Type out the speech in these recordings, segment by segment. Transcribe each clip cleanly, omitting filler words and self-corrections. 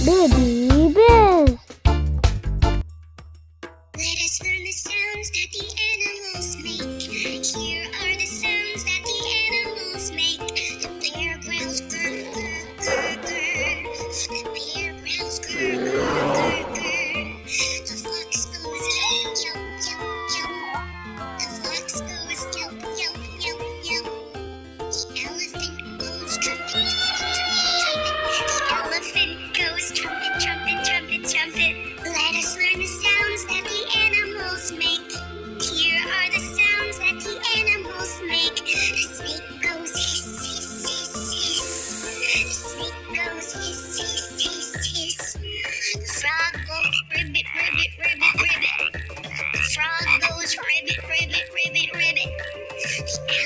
Baby Bears. Let us learn the sounds that the animals make. Here are the sounds that the animals make. The bear growls grr, grr, grr, grr. The bear growls grr, grr, grr, grr. The fox goes yelp, yelp, yelp, yelp. The fox goes yelp, yelp, yelp, yelp. The elephant goes trumpet, trumpet, trumpet, trumpet. The elephant goes trumpet, trumpet, trumpet, trumpet. Let us learn the sounds that the animals make. Here are the sounds that the animals make. The snake goes hiss, hiss, hiss, hiss. The snake goes hiss, hiss, hiss, hiss. The frog goes ribbit, ribbit, ribbit, ribbit. The frog goes ribbit, ribbit, ribbit, ribbit.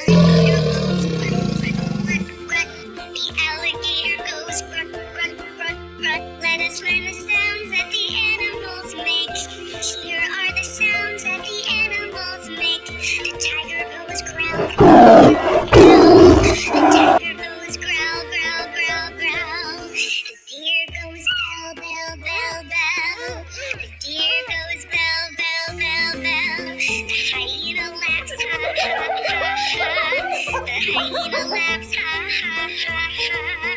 The alligator goes grunt, grunt, grunt, grunt. The alligator goes grunt, grunt, grunt, grunt. Let us learn the sounds that the animals make. Here are the sounds that the animals make. The tiger goes growl, growl, growl. The tiger goes growl, growl, growl, growl. The deer goes bell, bell, bell, bell. The deer goes bell, bell, bell, bell. The hyena laughs, ha, ha, ha, ha. The hyena laughs, ha, ha, ha, ha.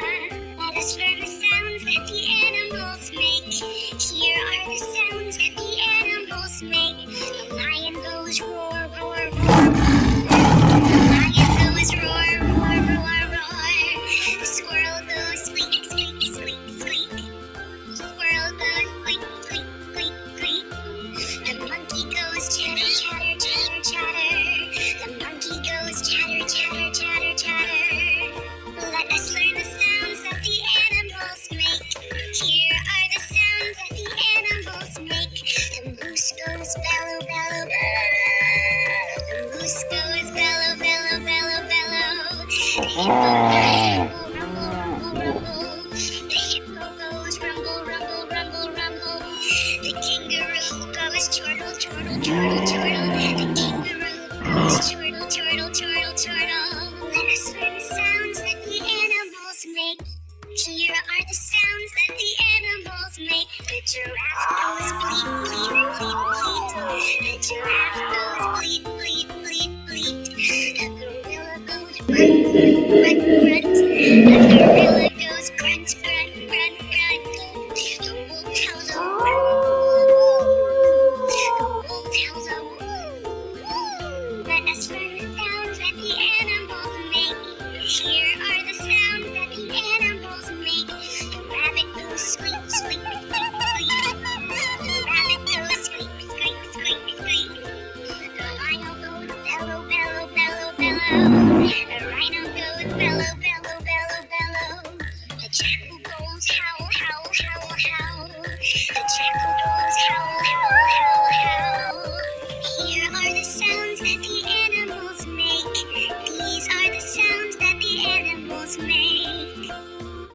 Let us learn the sounds that the animals make. Here are the sounds that the animals make. The lion goes roar, roar, roar. The lion goes roar, roar, roar, roar. The squirrel goes squeak, squeak, squeak, squeak. The squirrel goes squeak, squeak, squeak, squeak. The monkey goes chatter, chatter, chatter, chatter. The monkey goes chatter, chatter, chatter, chatter. Let us learn the sounds that the animals make. Here are the sounds that the animals make. The moose goes bellow, bellow, bellow. The moose goes bellow, bellow, bellow, bellow. The hippo goes rumble, rumble, rumble. The hippo goes rumble, rumble, rumble, rumble. The kangaroo goes chortle, chortle, chortle, chortle. The kangaroo goes chortle, chortle, chortle, chortle. Let us learn the sounds that the animals make. Here are the sounds that the animals make. The giraffe goes bleat, bleat, bleat, bleat. The giraffe goes bleat, bleat, bleat, bleat. The gorilla goes grunt, grunt, grunt. The gorilla goes grunt, grunt, grunt, grunt. The wolf howls a woo. The wolf howls a woo. Let us learn the sounds that the animals make. Here are the sounds that the animals make. The rabbit goes squeak, squeak, squeak, squeak. The rabbit goes squeak, squeak, squeak, squeak. The rhino goes bellow, bellow, bellow, bellow. The rhino goes bellow, bellow, bellow, bellow. The jackal goes howl, howl, howl, howl. The jackal goes howl, howl, howl, howl. Here are the sounds that the